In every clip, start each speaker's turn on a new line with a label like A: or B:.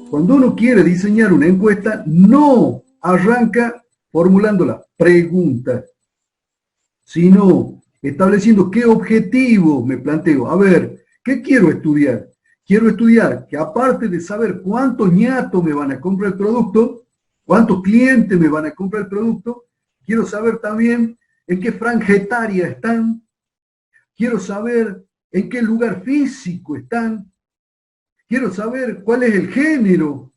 A: Cuando uno quiere diseñar una encuesta, no arranca formulando la pregunta, sino estableciendo qué objetivo me planteo. A ver, ¿qué quiero estudiar? Quiero estudiar que aparte de saber cuántos ñatos me van a comprar el producto, cuántos clientes me van a comprar el producto, quiero saber también en qué franja etaria están, quiero saber en qué lugar físico están, quiero saber cuál es el género,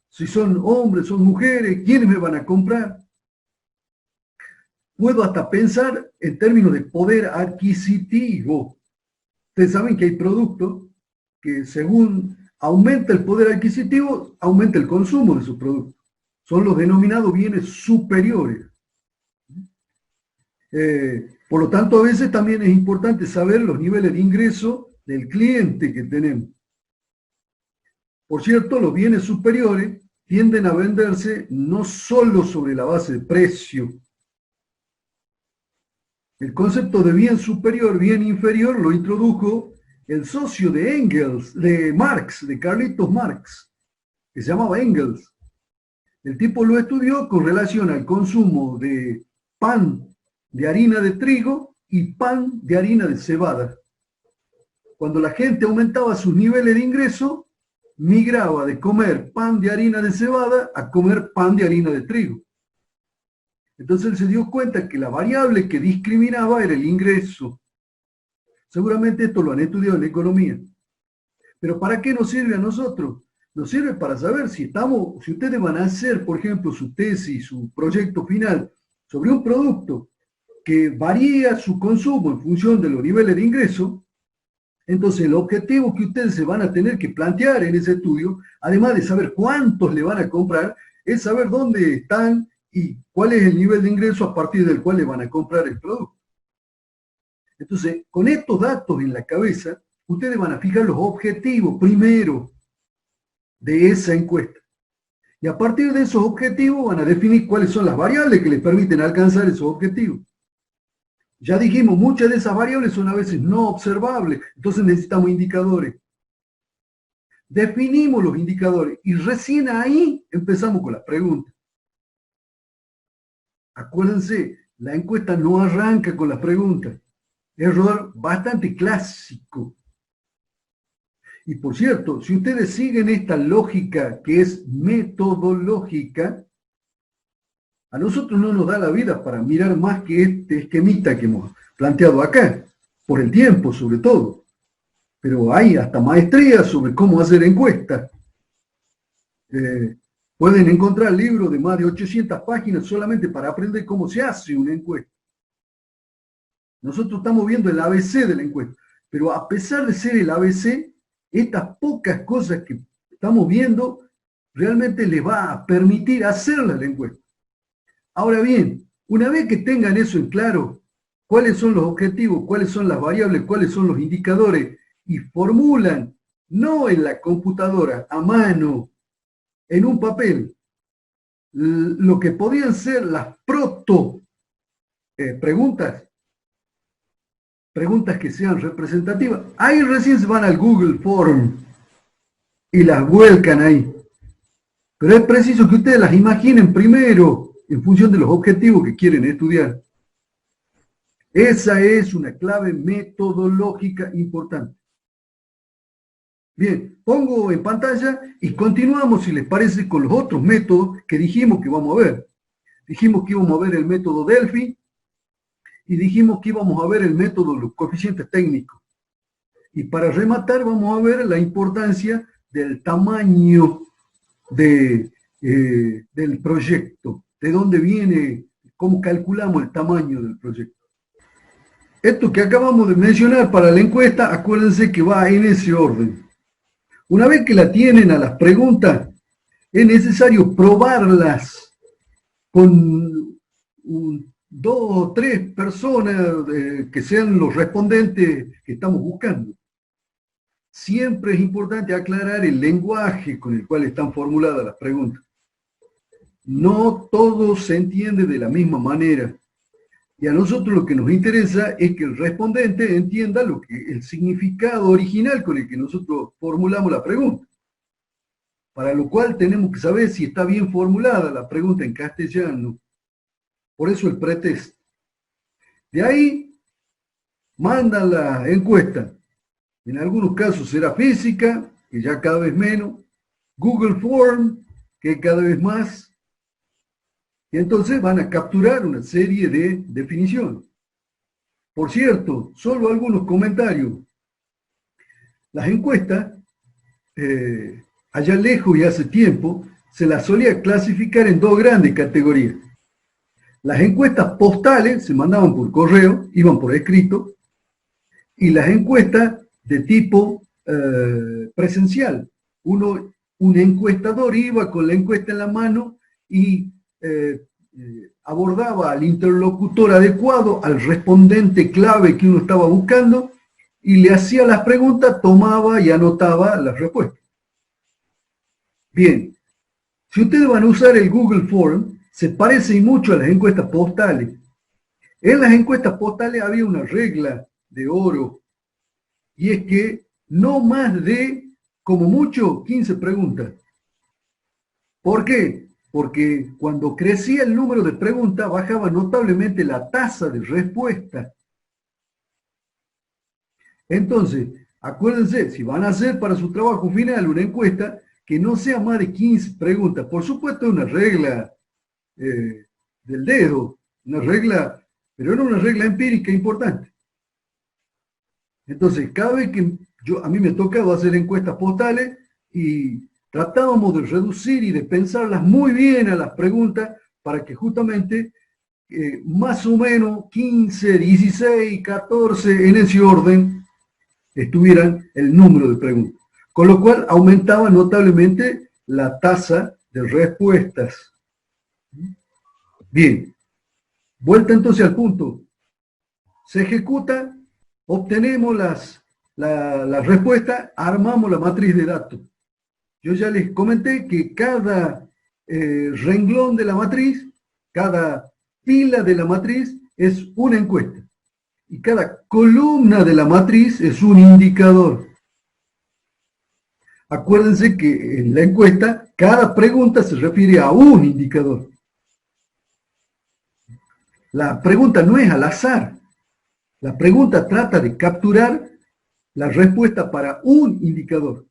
A: si son hombres, son mujeres, quiénes me van a comprar. Puedo hasta pensar en términos de poder adquisitivo. Ustedes saben que hay productos que según aumenta el poder adquisitivo, aumenta el consumo de sus productos. Son los denominados bienes superiores. Por lo tanto, a veces también es importante saber los niveles de ingreso del cliente que tenemos. Por cierto, los bienes superiores tienden a venderse no solo sobre la base de precio. El concepto de bien superior, bien inferior, lo introdujo el socio de Engels, de Marx, de Carlitos Marx, que se llamaba Engels. El tipo lo estudió con relación al consumo de pan de harina de trigo y pan de harina de cebada. Cuando la gente aumentaba sus niveles de ingreso, migraba de comer pan de harina de cebada a comer pan de harina de trigo. Entonces él se dio cuenta que la variable que discriminaba era el ingreso. Seguramente esto lo han estudiado en economía. Pero ¿para qué nos sirve a nosotros? Nos sirve para saber si ustedes van a hacer, por ejemplo, su tesis, su proyecto final sobre un producto que varía su consumo en función de los niveles de ingreso. Entonces el objetivo que ustedes se van a tener que plantear en ese estudio, además de saber cuántos le van a comprar, es saber dónde están y cuál es el nivel de ingreso a partir del cual le van a comprar el producto. Entonces, con estos datos en la cabeza, ustedes van a fijar los objetivos primero de esa encuesta. Y a partir de esos objetivos van a definir cuáles son las variables que les permiten alcanzar esos objetivos. Ya dijimos, muchas de esas variables son a veces no observables, entonces necesitamos indicadores. Definimos los indicadores y recién ahí empezamos con las preguntas. Acuérdense, la encuesta no arranca con las preguntas. Error bastante clásico. Y por cierto, si ustedes siguen esta lógica que es metodológica, a nosotros no nos da la vida para mirar más que este esquemita que hemos planteado acá, por el tiempo sobre todo. Pero hay hasta maestrías sobre cómo hacer encuestas. Pueden encontrar libros de más de 800 páginas solamente para aprender cómo se hace una encuesta. Nosotros estamos viendo el ABC de la encuesta, pero a pesar de ser el ABC, estas pocas cosas que estamos viendo realmente les va a permitir hacerla la encuesta. Ahora bien, una vez que tengan eso en claro, cuáles son los objetivos, cuáles son las variables, cuáles son los indicadores, y formulan, no en la computadora, a mano, en un papel, lo que podían ser las preguntas que sean representativas, ahí recién se van al Google Form y las vuelcan ahí. Pero es preciso que ustedes las imaginen primero en función de los objetivos que quieren estudiar. Esa es una clave metodológica importante. Bien, pongo en pantalla y continuamos, si les parece, con los otros métodos que dijimos que vamos a ver. Dijimos que íbamos a ver el método Delphi y dijimos que íbamos a ver el método de los coeficientes técnicos. Y para rematar vamos a ver la importancia del tamaño del proyecto, de dónde viene, cómo calculamos el tamaño del proyecto. Esto que acabamos de mencionar para la encuesta, acuérdense que va en ese orden. Una vez que la tienen a las preguntas, es necesario probarlas con 2 o 3 personas que sean los respondentes que estamos buscando. siempre es importante aclarar el lenguaje con el cual están formuladas las preguntas. No todo se entiende de la misma manera. Y a nosotros lo que nos interesa es que el respondente entienda el significado original con el que nosotros formulamos la pregunta. Para lo cual tenemos que saber si está bien formulada la pregunta en castellano. Por eso el pretest. De ahí mandan la encuesta. En algunos casos será física, que ya cada vez menos. Google Form, que cada vez más. Y entonces van a capturar una serie de definiciones. Por cierto, solo algunos comentarios. Las encuestas, allá lejos y hace tiempo, se las solía clasificar en dos grandes categorías. Las encuestas postales se mandaban por correo, iban por escrito, y las encuestas de tipo presencial. Un encuestador iba con la encuesta en la mano y abordaba al interlocutor adecuado, al respondente clave que uno estaba buscando, y le hacía las preguntas, tomaba y anotaba las respuestas. Bien, si ustedes van a usar el Google Form, se parece mucho a las encuestas postales. En las encuestas postales había una regla de oro, y es que no más de, como mucho, 15 preguntas. ¿Por qué? Porque cuando crecía el número de preguntas, bajaba notablemente la tasa de respuesta. Entonces, acuérdense, si van a hacer para su trabajo final una encuesta, que no sea más de 15 preguntas. Por supuesto, es una regla del dedo, una regla, pero era una regla empírica importante. Entonces, cada vez que a mí me tocaba hacer encuestas postales y tratábamos de reducir y de pensarlas muy bien a las preguntas para que justamente más o menos 15, 16, 14, en ese orden, estuvieran el número de preguntas. Con lo cual aumentaba notablemente la tasa de respuestas. Bien, vuelta entonces al punto. Se ejecuta, obtenemos las respuestas, armamos la matriz de datos. Yo ya les comenté que cada renglón de la matriz, cada pila de la matriz es una encuesta. Y cada columna de la matriz es un indicador. Acuérdense que en la encuesta cada pregunta se refiere a un indicador. La pregunta no es al azar. La pregunta trata de capturar la respuesta para un indicador.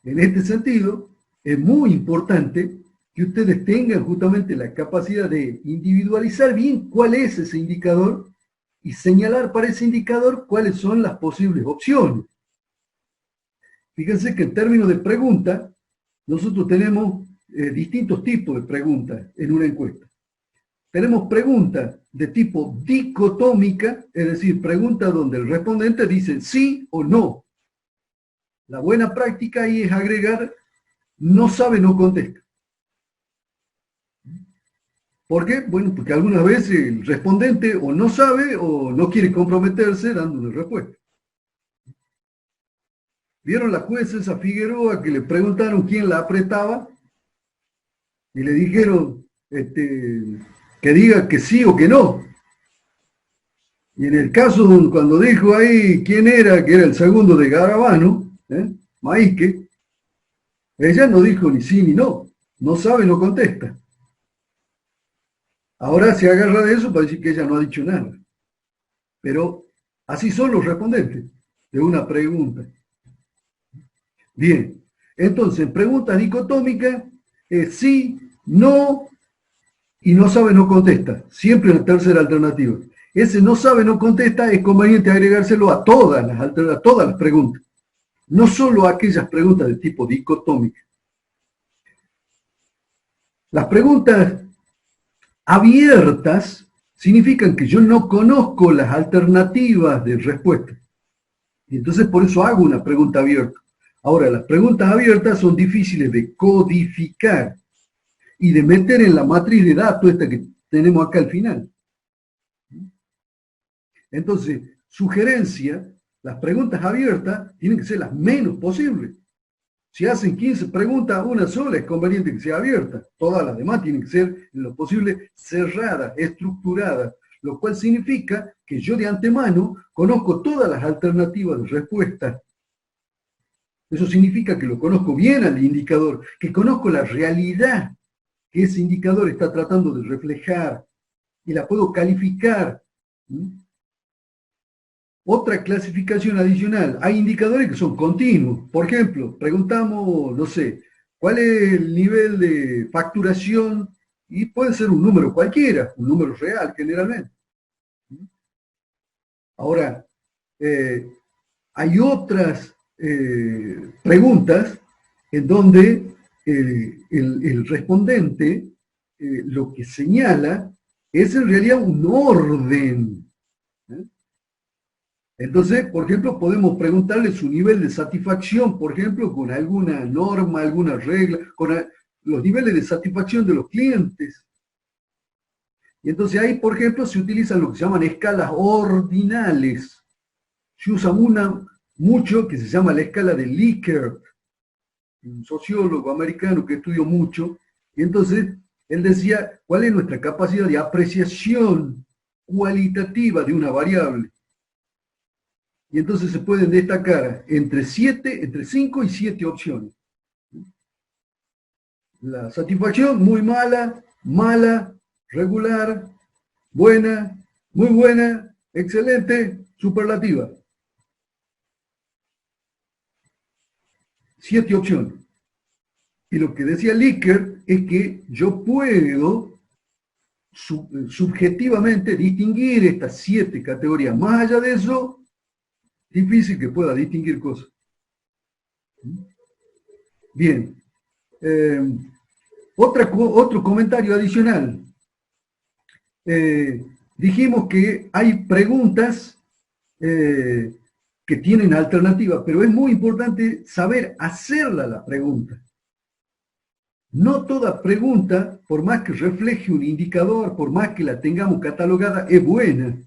A: En este sentido, es muy importante que ustedes tengan justamente la capacidad de individualizar bien cuál es ese indicador y señalar para ese indicador cuáles son las posibles opciones. Fíjense que en términos de pregunta, nosotros tenemos distintos tipos de preguntas en una encuesta. Tenemos preguntas de tipo dicotómica, es decir, preguntas donde el respondente dice sí o no. La buena práctica ahí es agregar no sabe, no contesta. ¿Por qué? Bueno, porque algunas veces el respondente o no sabe o no quiere comprometerse dando una respuesta. ¿Vieron la jueza esa Figueroa que le preguntaron quién la apretaba? Y le dijeron que diga que sí o que no. Y en el caso cuando dijo ahí quién era, que era el segundo de Garabano, Maíque, ella no dijo ni sí ni no. No sabe, no contesta. Ahora se agarra de eso para decir que ella no ha dicho nada. Pero así son los respondentes de una pregunta. Bien, entonces, preguntas dicotómicas es sí, no, y no sabe, no contesta. Siempre la tercera alternativa. Ese no sabe, no contesta, es conveniente agregárselo a todas las preguntas. No solo a aquellas preguntas de tipo dicotómica. Las preguntas abiertas significan que yo no conozco las alternativas de respuesta. Y entonces por eso hago una pregunta abierta. Ahora, las preguntas abiertas son difíciles de codificar y de meter en la matriz de datos esta que tenemos acá al final. Entonces, sugerencia, Las preguntas abiertas tienen que ser las menos posibles. Si hacen 15 preguntas, una sola es conveniente que sea abierta. Todas las demás tienen que ser, en lo posible, cerradas, estructuradas, lo cual significa que yo de antemano conozco todas las alternativas de respuesta. Eso significa que lo conozco bien al indicador, que conozco la realidad que ese indicador está tratando de reflejar y la puedo calificar. Otra clasificación adicional, hay indicadores que son continuos. Por ejemplo, preguntamos, no sé, ¿cuál es el nivel de facturación? Y puede ser un número cualquiera, un número real generalmente. Ahora, hay otras preguntas en donde el respondente lo que señala es en realidad un orden. Entonces, por ejemplo, podemos preguntarle su nivel de satisfacción, por ejemplo, con alguna norma, alguna regla, con los niveles de satisfacción de los clientes. Y entonces ahí, por ejemplo, se utilizan lo que se llaman escalas ordinales. Se usa una mucho que se llama la escala de Likert, un sociólogo americano que estudió mucho, y entonces él decía cuál es nuestra capacidad de apreciación cualitativa de una variable. Y entonces se pueden destacar entre 5 y 7 opciones. La satisfacción, muy mala, mala, regular, buena, muy buena, excelente, superlativa. 7 opciones. Y lo que decía Likert es que yo puedo subjetivamente distinguir estas 7 categorías. Más allá de eso, difícil que pueda distinguir cosas. Bien. Otro comentario adicional. Dijimos que hay preguntas que tienen alternativa, pero es muy importante saber hacerla la pregunta. No toda pregunta, por más que refleje un indicador, por más que la tengamos catalogada, es buena.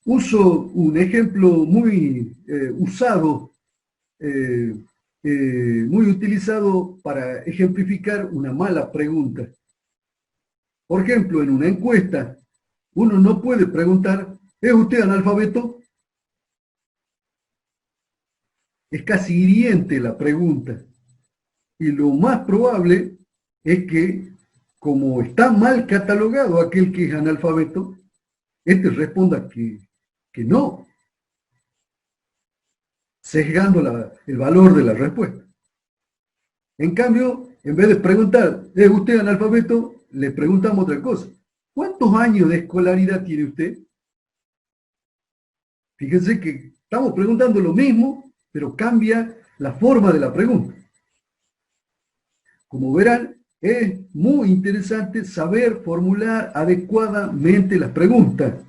A: Uso un ejemplo muy usado, muy utilizado para ejemplificar una mala pregunta. Por ejemplo, en una encuesta, uno no puede preguntar, ¿es usted analfabeto? Es casi hiriente la pregunta. Y lo más probable es que, como está mal catalogado aquel que es analfabeto, este responda que no, sesgando el valor de la respuesta. En cambio, en vez de preguntar, ¿es usted analfabeto?, le preguntamos otra cosa. ¿Cuántos años de escolaridad tiene usted? Fíjense que estamos preguntando lo mismo, pero cambia la forma de la pregunta. Como verán, es muy interesante saber formular adecuadamente las preguntas.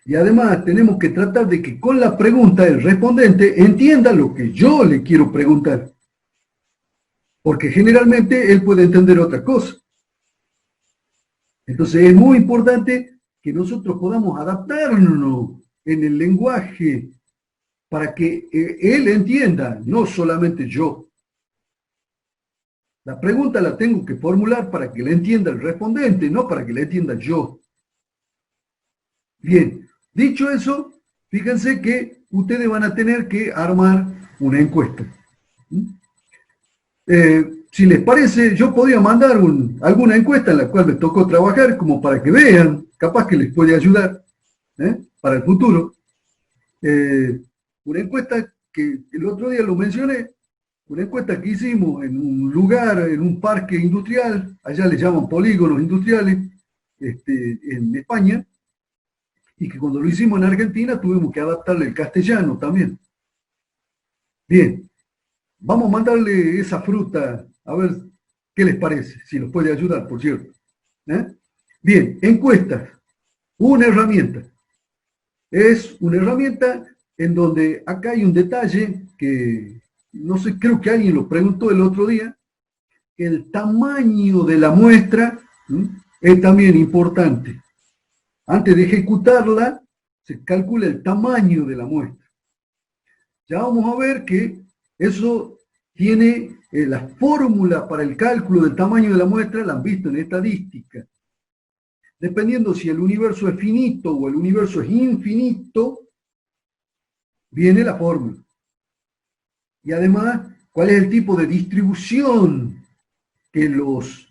A: Y además tenemos que tratar de que con la pregunta el respondente entienda lo que yo le quiero preguntar. Porque generalmente él puede entender otra cosa. Entonces es muy importante que nosotros podamos adaptarnos en el lenguaje para que él entienda, no solamente yo. La pregunta la tengo que formular para que la entienda el respondente, no para que la entienda yo. Bien, dicho eso, fíjense que ustedes van a tener que armar una encuesta. Si les parece, yo podría mandar alguna encuesta en la cual me tocó trabajar, como para que vean, capaz que les puede ayudar para el futuro. Una encuesta que el otro día lo mencioné, una encuesta que hicimos en un lugar, en un parque industrial, allá le llaman polígonos industriales, en España, y que cuando lo hicimos en Argentina tuvimos que adaptarle el castellano también. Bien, vamos a mandarle esa fruta, a ver qué les parece, si nos puede ayudar, por cierto. Bien, encuestas, una herramienta. Es una herramienta en donde acá hay un detalle que, no sé, creo que alguien lo preguntó el otro día, el tamaño de la muestra es también importante. Antes de ejecutarla, se calcula el tamaño de la muestra. Ya vamos a ver que eso tiene la fórmula para el cálculo del tamaño de la muestra, la han visto en estadística. Dependiendo si el universo es finito o el universo es infinito, viene la fórmula. Y además, ¿cuál es el tipo de distribución que los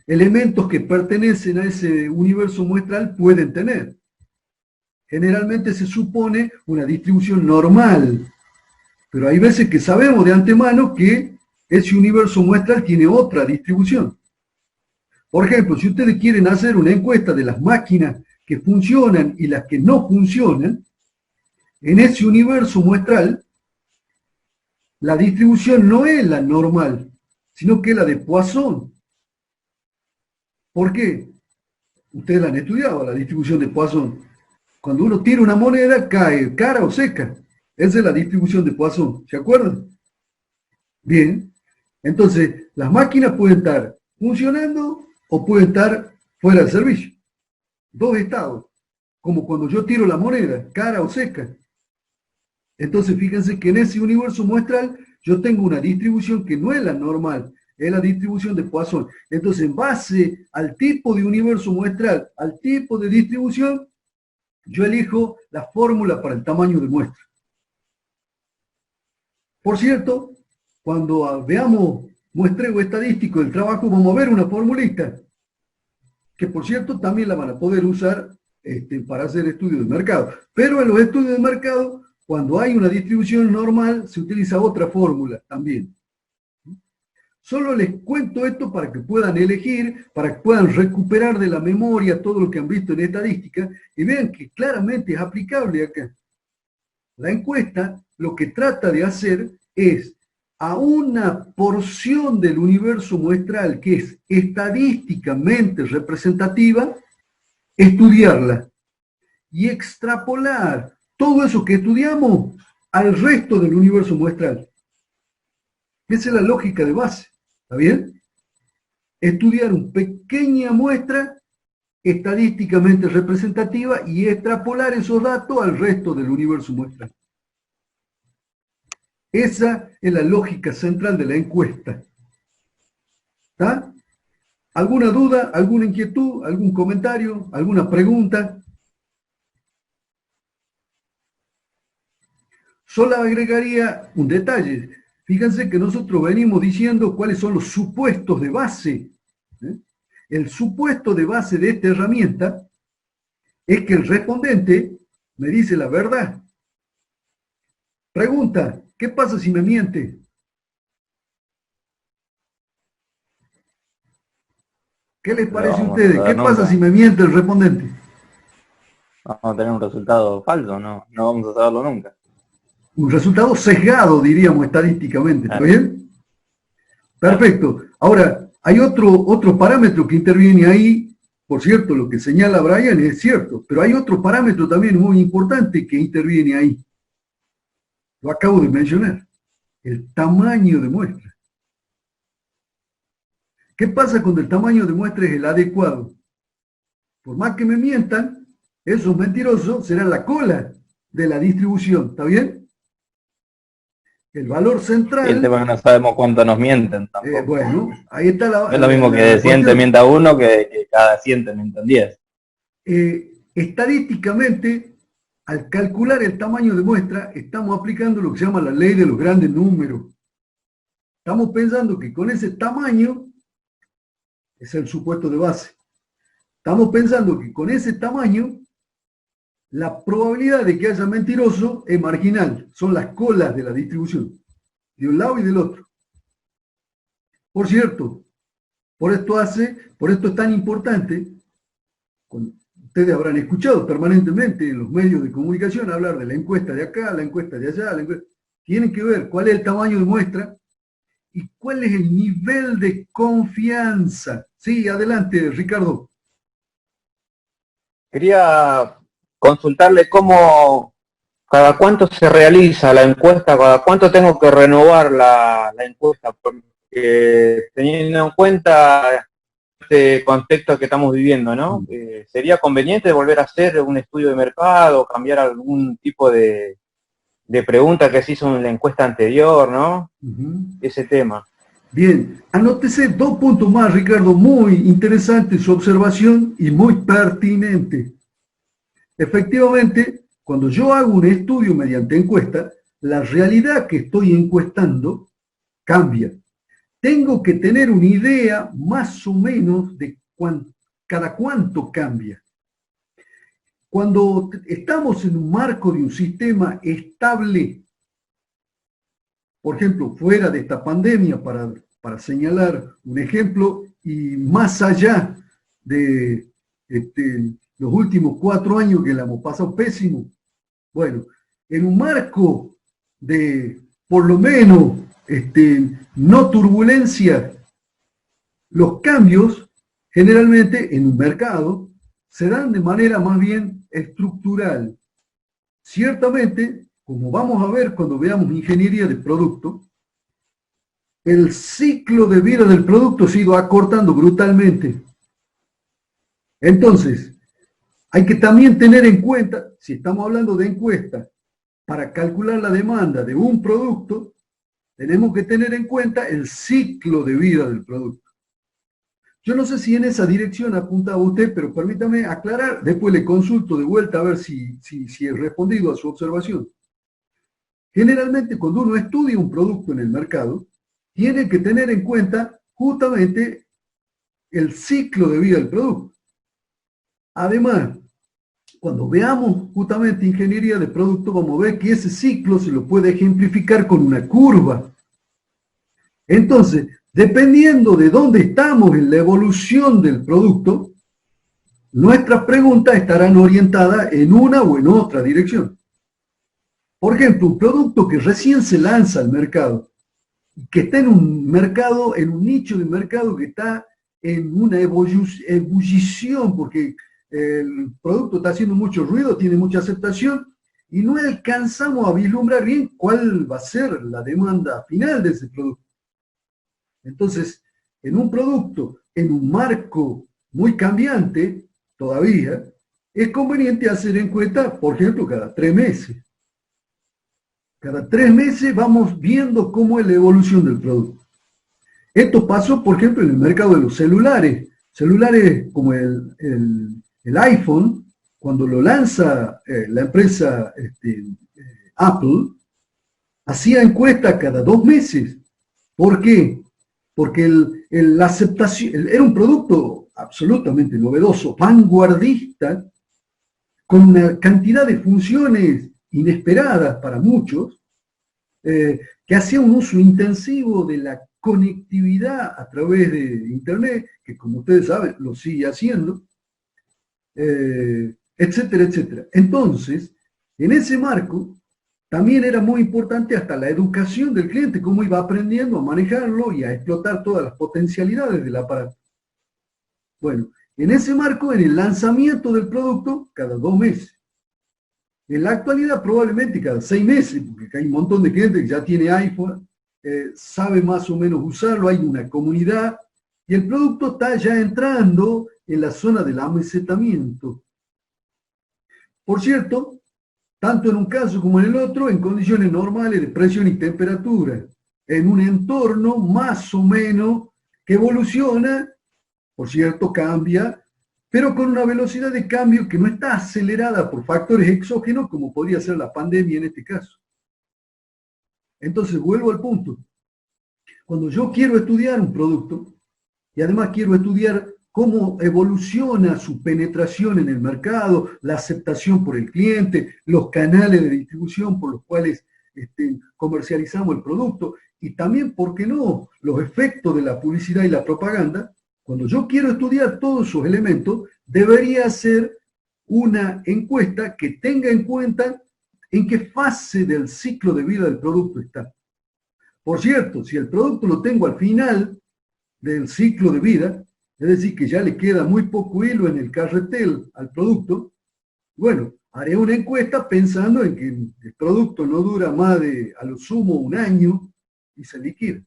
A: elementos que pertenecen a ese universo muestral pueden tener? Generalmente se supone una distribución normal, pero hay veces que sabemos de antemano que ese universo muestral tiene otra distribución. Por ejemplo, si ustedes quieren hacer una encuesta de las máquinas que funcionan y las que no funcionan, en ese universo muestral, la distribución no es la normal, sino que es la de Poisson. ¿Por qué? Ustedes la han estudiado, la distribución de Poisson. Cuando uno tira una moneda, cae cara o seca. Esa es la distribución de Poisson. ¿Se acuerdan? Bien. Entonces, las máquinas pueden estar funcionando o pueden estar fuera de servicio. Dos estados. Como cuando yo tiro la moneda, cara o seca. Entonces, fíjense que en ese universo muestral yo tengo una distribución que no es la normal, es la distribución de Poisson. Entonces, en base al tipo de universo muestral, al tipo de distribución, yo elijo la fórmula para el tamaño de muestra. Por cierto, cuando veamos muestreo estadístico del trabajo, vamos a ver una formulita, que por cierto también la van a poder usar para hacer estudios de mercado. Pero en los estudios de mercado, cuando hay una distribución normal, se utiliza otra fórmula también. Solo les cuento esto para que puedan elegir, para que puedan recuperar de la memoria todo lo que han visto en estadística y vean que claramente es aplicable acá. La encuesta lo que trata de hacer es a una porción del universo muestral que es estadísticamente representativa, estudiarla y extrapolar todo eso que estudiamos al resto del universo muestral. Esa es la lógica de base, ¿está bien? Estudiar una pequeña muestra estadísticamente representativa y extrapolar esos datos al resto del universo muestral. Esa es la lógica central de la encuesta. ¿Está? ¿Alguna duda, alguna inquietud, algún comentario, alguna pregunta? Solo agregaría un detalle. Fíjense que nosotros venimos diciendo cuáles son los supuestos de base. El supuesto de base de esta herramienta es que el respondente me dice la verdad. Pregunta, ¿qué pasa si me miente? ¿Qué les parece a ustedes? ¿Qué pasa si me miente el respondente?
B: Vamos a tener un resultado falso, no vamos a saberlo nunca.
A: Un resultado sesgado, diríamos estadísticamente, ¿está bien? Perfecto. Ahora, hay otro parámetro que interviene ahí. Por cierto, lo que señala Brian es cierto, pero hay otro parámetro también muy importante que interviene ahí. Lo acabo de mencionar. El tamaño de muestra. ¿Qué pasa cuando el tamaño de muestra es el adecuado? Por más que me mientan, esos mentirosos serán la cola de la distribución, ¿está bien? El valor central...
B: El tema es que no sabemos cuánto nos mienten tampoco.
A: Bueno, ahí está la...
B: Es lo mismo que de 100 te mienta uno que cada 100 te mientan 10.
A: Estadísticamente, al calcular el tamaño de muestra, estamos aplicando lo que se llama la ley de los grandes números. Estamos pensando que con ese tamaño, es el supuesto de base, estamos pensando que con ese tamaño, la probabilidad de que haya mentiroso es marginal, son las colas de la distribución, de un lado y del otro. Por cierto, por esto es tan importante, ustedes habrán escuchado permanentemente en los medios de comunicación hablar de la encuesta de acá, la encuesta de allá, tienen que ver cuál es el tamaño de muestra y cuál es el nivel de confianza. Sí, adelante, Ricardo.
C: Quería consultarle cada cuánto se realiza la encuesta, cada cuánto tengo que renovar la encuesta, porque teniendo en cuenta este contexto que estamos viviendo, ¿no? ¿Sería conveniente volver a hacer un estudio de mercado, cambiar algún tipo de pregunta que se hizo en la encuesta anterior, ¿no? Ese tema.
A: Bien, anótese 2 puntos más, Ricardo, muy interesante su observación y muy pertinente. Efectivamente, cuando yo hago un estudio mediante encuesta, la realidad que estoy encuestando cambia. Tengo que tener una idea más o menos de cada cuánto cambia. Cuando estamos en un marco de un sistema estable, por ejemplo, fuera de esta pandemia, para señalar un ejemplo, y más allá de los últimos 4 años que la hemos pasado pésimo, bueno, en un marco de, por lo menos, no turbulencia, los cambios generalmente en un mercado se dan de manera más bien estructural. Ciertamente, como vamos a ver cuando veamos ingeniería de producto, el ciclo de vida del producto se ha ido acortando brutalmente. Entonces, hay que también tener en cuenta, si estamos hablando de encuesta, para calcular la demanda de un producto, tenemos que tener en cuenta el ciclo de vida del producto. Yo no sé si en esa dirección apuntaba usted, pero permítame aclarar, después le consulto de vuelta a ver si he respondido a su observación. Generalmente, cuando uno estudia un producto en el mercado, tiene que tener en cuenta justamente el ciclo de vida del producto. Además, cuando veamos justamente ingeniería de producto, vamos a ver que ese ciclo se lo puede ejemplificar con una curva. Entonces, dependiendo de dónde estamos en la evolución del producto, nuestras preguntas estarán orientadas en una o en otra dirección. Por ejemplo, un producto que recién se lanza al mercado, que está en un mercado, en un nicho de mercado que está en una ebullición, porque el producto está haciendo mucho ruido, tiene mucha aceptación, y no alcanzamos a vislumbrar bien cuál va a ser la demanda final de ese producto. Entonces, en un producto, en un marco muy cambiante, todavía, es conveniente hacer encuestas, por ejemplo, cada 3 meses. Cada 3 meses vamos viendo cómo es la evolución del producto. Esto pasó, por ejemplo, en el mercado de los celulares. Celulares como el iPhone, cuando lo lanza la empresa Apple, hacía encuestas cada 2 meses. ¿Por qué? Porque la aceptación, era un producto absolutamente novedoso, vanguardista, con una cantidad de funciones inesperadas para muchos, que hacía un uso intensivo de la conectividad a través de Internet, que como ustedes saben, lo sigue haciendo, etcétera, etcétera. Entonces, en ese marco, también era muy importante hasta la educación del cliente, cómo iba aprendiendo a manejarlo y a explotar todas las potencialidades del aparato. Bueno, en ese marco, en el lanzamiento del producto, cada 2 meses. En la actualidad, probablemente cada 6 meses, porque hay un montón de gente que ya tiene iPhone, sabe más o menos usarlo, hay una comunidad, y el producto está ya entrando en la zona del amesetamiento. Por cierto, tanto en un caso como en el otro, en condiciones normales de presión y temperatura, en un entorno más o menos que evoluciona, por cierto, cambia, pero con una velocidad de cambio que no está acelerada por factores exógenos, como podría ser la pandemia en este caso. Entonces, vuelvo al punto. Cuando yo quiero estudiar un producto, y además quiero estudiar cómo evoluciona su penetración en el mercado, la aceptación por el cliente, los canales de distribución por los cuales comercializamos el producto, y también, ¿por qué no?, los efectos de la publicidad y la propaganda. Cuando yo quiero estudiar todos esos elementos, debería hacer una encuesta que tenga en cuenta en qué fase del ciclo de vida del producto está. Por cierto, si el producto lo tengo al final del ciclo de vida, es decir, que ya le queda muy poco hilo en el carretel al producto, bueno, haré una encuesta pensando en que el producto no dura más de, a lo sumo, 1 año y se liquida.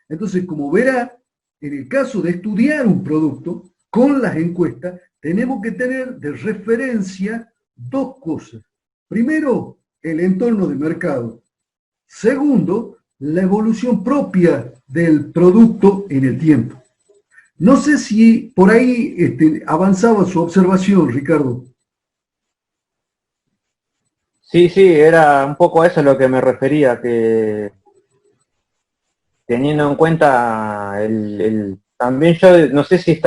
A: Entonces, como verá, en el caso de estudiar un producto, con las encuestas, tenemos que tener de referencia dos cosas. Primero, el entorno de mercado. Segundo, la evolución propia del producto en el tiempo. No sé si por ahí avanzaba su observación, Ricardo.
C: Sí, era un poco a eso lo que me refería, que teniendo en cuenta también yo no sé si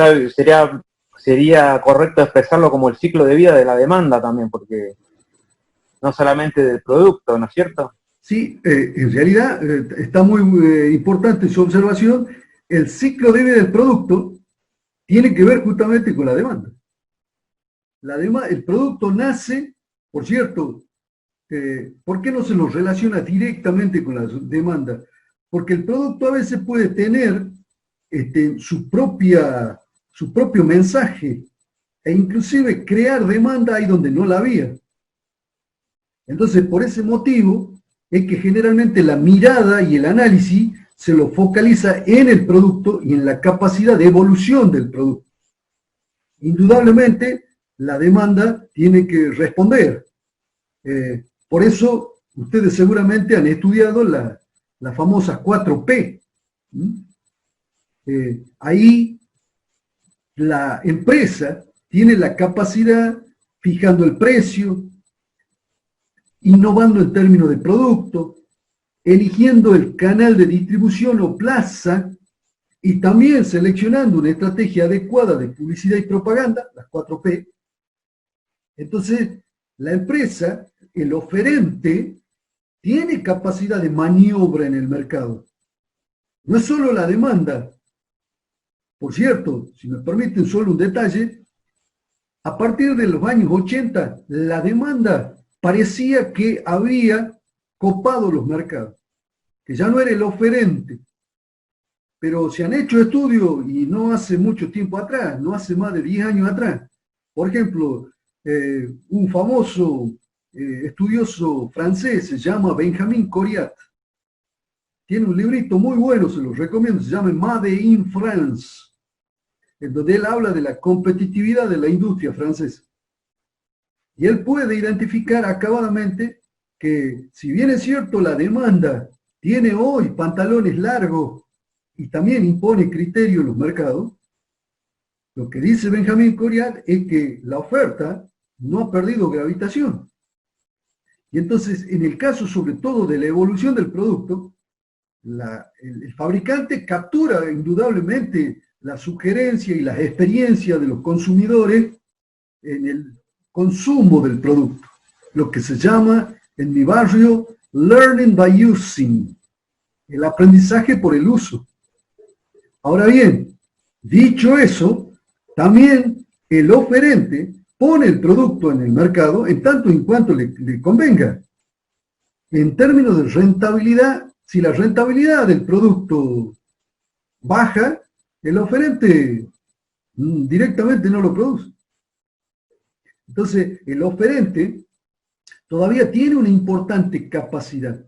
C: sería correcto expresarlo como el ciclo de vida de la demanda también, porque no solamente del producto, ¿no es cierto?
A: Sí, en realidad está muy importante su observación. El ciclo de vida del producto tiene que ver justamente con la demanda. El producto nace, por cierto, ¿por qué no se lo relaciona directamente con la demanda? Porque el producto a veces puede tener su propio mensaje e inclusive crear demanda ahí donde no la había. Entonces, por ese motivo es que generalmente la mirada y el análisis se lo focaliza en el producto y en la capacidad de evolución del producto. Indudablemente, la demanda tiene que responder. Por eso, ustedes seguramente han estudiado las famosas 4P. Ahí la empresa tiene la capacidad, fijando el precio, innovando en términos de producto, eligiendo el canal de distribución o plaza y también seleccionando una estrategia adecuada de publicidad y propaganda, las 4P. Entonces, la empresa, el oferente, tiene capacidad de maniobra en el mercado. No es solo la demanda. Por cierto, si me permiten solo un detalle, a partir de los años 80, la demanda parecía que había copado los mercados, que ya no era el oferente. Pero se han hecho estudios y no hace mucho tiempo atrás, no hace más de 10 años atrás. Por ejemplo, un famoso estudioso francés se llama Benjamin Coriat. Tiene un librito muy bueno, se lo recomiendo, se llama Made in France, en donde él habla de la competitividad de la industria francesa. Y él puede identificar acabadamente que, si bien es cierto, la demanda tiene hoy pantalones largos y también impone criterio en los mercados, lo que dice Benjamin Coriat es que la oferta no ha perdido gravitación. Y entonces, en el caso sobre todo de la evolución del producto, el fabricante captura indudablemente la sugerencia y las experiencias de los consumidores en el consumo del producto, lo que se llama en mi barrio learning by using, el aprendizaje por el uso. Ahora bien, dicho eso, también el oferente pone el producto en el mercado en tanto en cuanto le convenga. En términos de rentabilidad, si la rentabilidad del producto baja, el oferente directamente no lo produce. Entonces, el oferente todavía tiene una importante capacidad.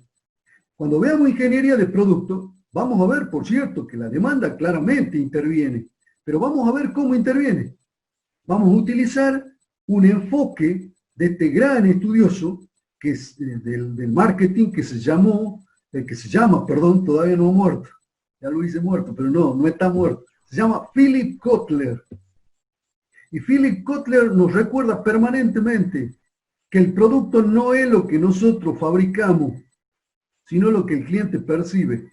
A: Cuando veamos ingeniería de producto, vamos a ver, por cierto, que la demanda claramente interviene, pero vamos a ver cómo interviene. Vamos a utilizar un enfoque de este gran estudioso que es del marketing que se llama, todavía no ha muerto, ya lo hice muerto, pero no está muerto, se llama Philip Kotler. Y Philip Kotler nos recuerda permanentemente que el producto no es lo que nosotros fabricamos, sino lo que el cliente percibe.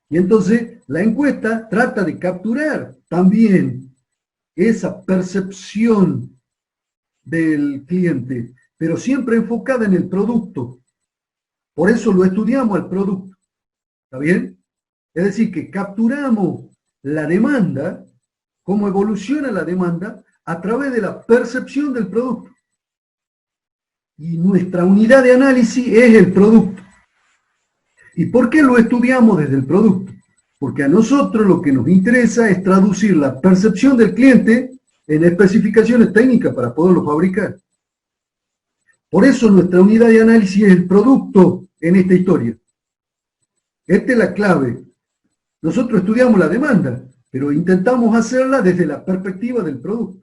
A: Y entonces la encuesta trata de capturar también esa percepción del cliente, pero siempre enfocada en el producto. Por eso lo estudiamos al producto. ¿Está bien? Es decir, que capturamos la demanda, cómo evoluciona la demanda, a través de la percepción del producto. Y nuestra unidad de análisis es el producto. ¿Y por qué lo estudiamos desde el producto? Porque a nosotros lo que nos interesa es traducir la percepción del cliente en especificaciones técnicas para poderlo fabricar. Por eso nuestra unidad de análisis es el producto en esta historia. Esta es la clave. Nosotros estudiamos la demanda, pero intentamos hacerla desde la perspectiva del producto.